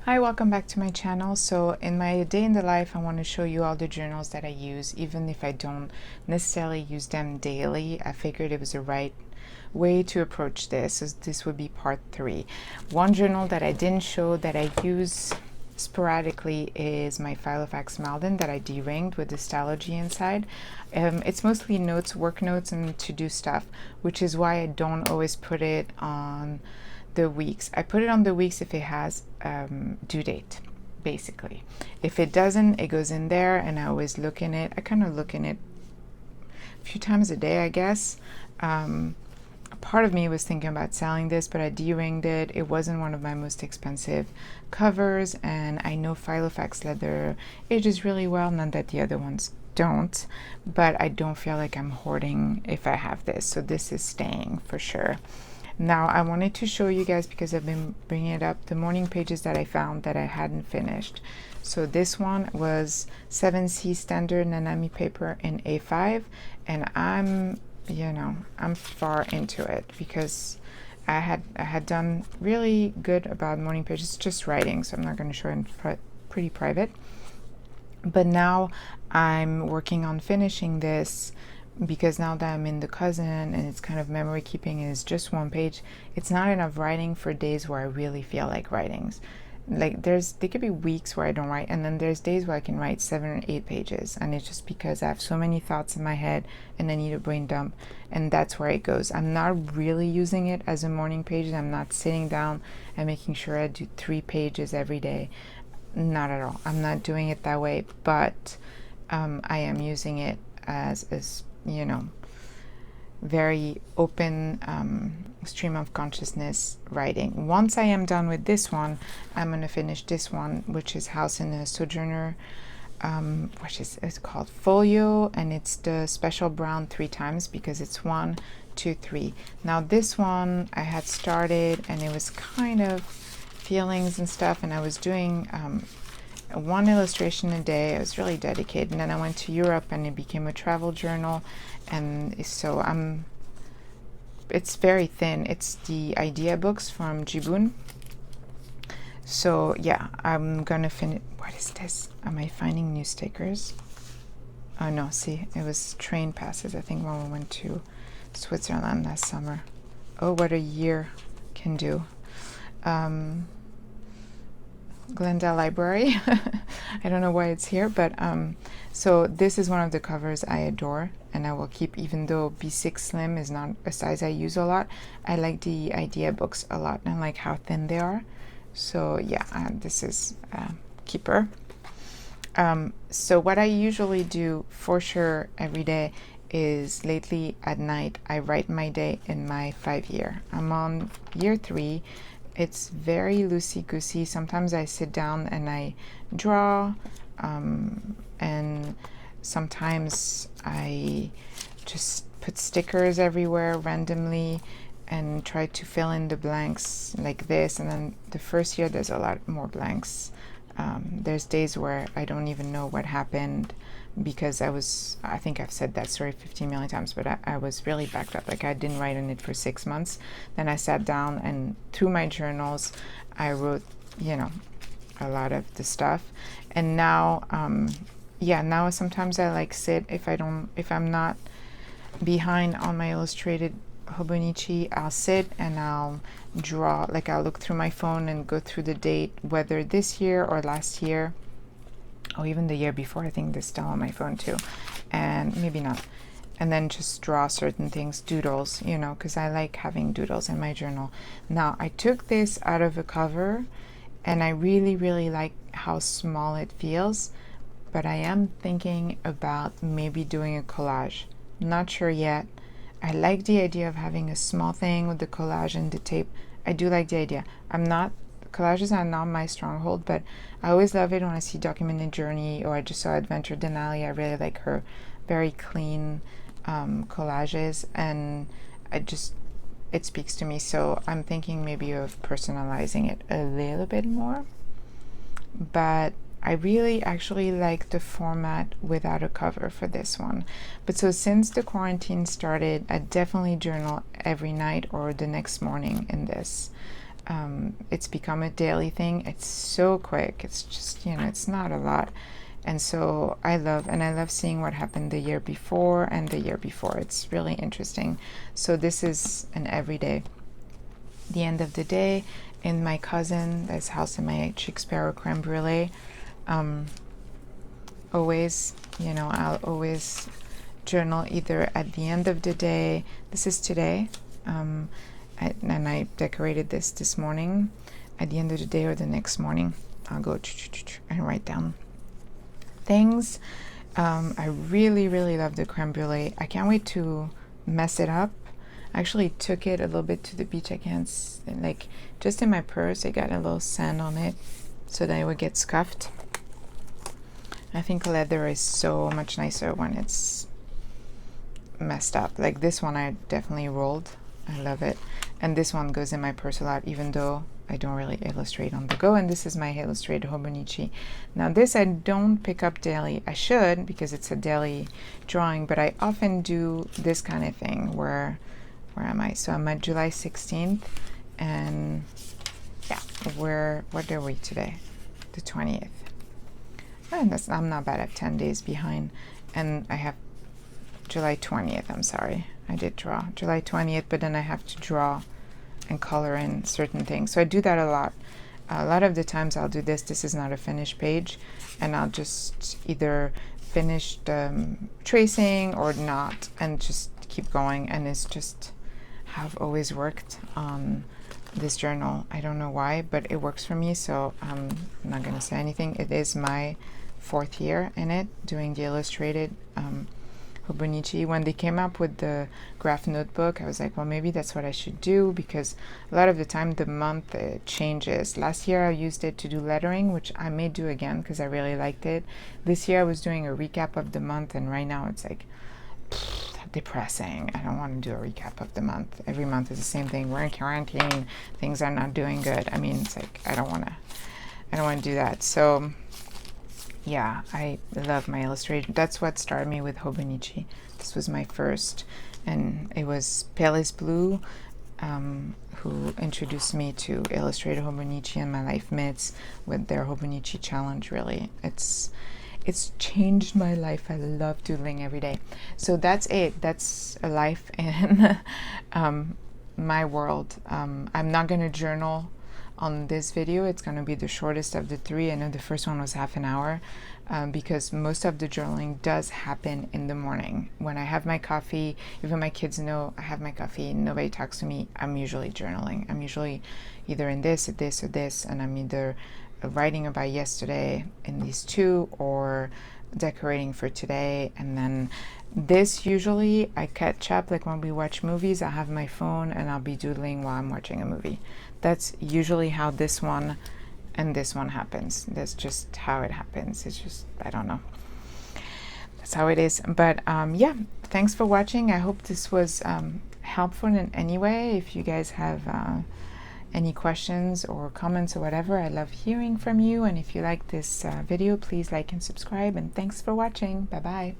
Hi, welcome back to my channel. So in my day in the life, I want to show you all the journals that I use, even if I don't necessarily use them daily. I figured it was the right way to approach this. So this would be part 3. One journal that I didn't show that I use sporadically is my Filofax Malden that I de-ringed with the Stylogy inside. It's mostly notes, work notes, and to-do stuff, which is why I don't always put it on the weeks. I put it on the weeks if it has due date, basically. If it doesn't, it goes in there, and I always look in it. I kind of look in it a few times a day, I guess. Part of me was thinking about selling this, but I de-ringed it. It wasn't one of my most expensive covers, and I know Filofax leather ages really well, not that the other ones don't, but I don't feel like I'm hoarding if I have this, so this is staying for sure. Now I wanted to show you guys, because I've been bringing it up, the morning pages that I found that I hadn't finished. So this one was 7C standard Nanami paper in A5, and I'm far into it because I had done really good about morning pages, just writing, so I'm not going to show it pretty private. But now I'm working on finishing this, because now that I'm in the cousin and it's kind of memory keeping and it's just one page, it's not enough writing for days where I really feel like writing. Like there could be weeks where I don't write, and then there's days where I can write 7 or 8 pages, and it's just because I have so many thoughts in my head and I need a brain dump, and that's where it goes. I'm not really using it as a morning page. I'm not sitting down and making sure I do 3 pages every day. Not at all. I'm not doing it that way, but I am using it as very open stream of consciousness writing. Once I am done with this one, I'm going to finish this one, which is House in a Sojourner, which is called Folio, and it's the special brown 3 times because it's 1, 2, 3. Now this one I had started, and it was kind of feelings and stuff, and I was doing 1 illustration a day. I was really dedicated, and then I went to Europe and it became a travel journal, and so it's very thin. It's the idea books from Jibun. So yeah, I'm gonna finish. What is this? Am I finding new stickers? Oh no, see, it was train passes, I think, when we went to Switzerland last summer. Oh, what a year can do. Glendale Library. I don't know why it's here, but so this is one of the covers I adore, and I will keep, even though B6 Slim is not a size I use a lot. I like the idea books a lot, and I like how thin they are. So yeah, this is keeper. So what I usually do for sure every day is, lately at night I write my day in my 5-year. I'm on year 3. It's very loosey-goosey. Sometimes I sit down and I draw, and sometimes I just put stickers everywhere randomly and try to fill in the blanks like this. And then the first year there's a lot more blanks. There's days where I don't even know what happened, because I think I've said that story 15 million times, but I was really backed up. Like, I didn't write on it for 6 months. Then I sat down, and through my journals I wrote a lot of the stuff. And now now sometimes I like sit, if I'm not behind on my illustrated Hobonichi, I'll sit and I'll draw. Like, I'll look through my phone and go through the date, whether this year or last year, or even the year before. I think this is still on my phone too, and maybe not. And then just draw certain things, doodles, because I like having doodles in my journal. Now, I took this out of a cover, and I really, really like how small it feels, but I am thinking about maybe doing a collage. Not sure yet. I like the idea of having a small thing with the collage and the tape. I do like the idea. Collages are not my stronghold, but I always love it when I see Documented Journey, or I just saw Adventure Denali. I really like her very clean collages, and it speaks to me. So I'm thinking maybe of personalizing it a little bit more, but I really actually like the format without a cover for this one. But so since the quarantine started, I definitely journal every night or the next morning in this. it's become a daily thing. It's so quick. It's just, it's not a lot. And so I love seeing what happened the year before and the year before. It's really interesting. So this is an everyday. The end of the day in my cousin's house in my chick sparrow creme brulee. Always, I'll always journal either at the end of the day. This is today. And I decorated this morning. At the end of the day or the next morning, I'll go and write down things. I really, really love the creme brulee. I can't wait to mess it up. I actually took it a little bit to the beach. I can't, like, just in my purse, I got a little sand on it so that it would get scuffed. I think leather is so much nicer when it's messed up. Like this one, I definitely rolled. I love it. And this one goes in my purse a lot, even though I don't really illustrate on the go. And this is my illustrated Hobonichi. Now this I don't pick up daily. I should, because it's a daily drawing, but I often do this kind of thing where am I? So I'm at July 16th, and yeah, what are we today? The 20th. And I'm not bad at 10 days behind. And I have July 20th, I'm sorry. I did draw July 20th, but then I have to draw and color in certain things. So I do that a lot. A lot of the times I'll do this. This is not a finished page, and I'll just either finish tracing or not, and just keep going. And it's just how I've always worked on this journal. I don't know why, but it works for me, so I'm not going to say anything. It is my 4th year in it, doing the illustrated Hobonichi. When they came up with the graph notebook, I was like, well, maybe that's what I should do, because a lot of the time the month changes. Last year I used it to do lettering, which I may do again because I really liked it. This year I was doing a recap of the month, and right now it's like depressing. I don't want to do a recap of the month. Every month is the same thing. We're in quarantine. Things are not doing good. I mean, it's like I don't want to do that. So yeah, I love my illustration. That's what started me with Hobonichi. This was my first, and it was Palis Blue who introduced me to Illustrated Hobonichi and My Life Mitts with their Hobonichi challenge. Really, it's changed my life. I love doodling every day. So that's it. That's a life in my world. I'm not going to journal on this video. It's going to be the shortest of the 3. I know the first one was half an hour because most of the journaling does happen in the morning. When I have my coffee, even my kids know I have my coffee and nobody talks to me, I'm usually journaling. I'm usually either in this or this or this, and I'm either writing about yesterday in these 2 or decorating for today. And then this, usually I catch up, like when we watch movies, I have my phone and I'll be doodling while I'm watching a movie. That's usually how this one and this one happens. That's just how it happens. It's just, I don't know, that's how it is. But yeah, thanks for watching. I hope this was helpful in any way. If you guys have any questions or comments or whatever, I love hearing from you. And if you like this video, please like and subscribe, and thanks for watching. Bye bye.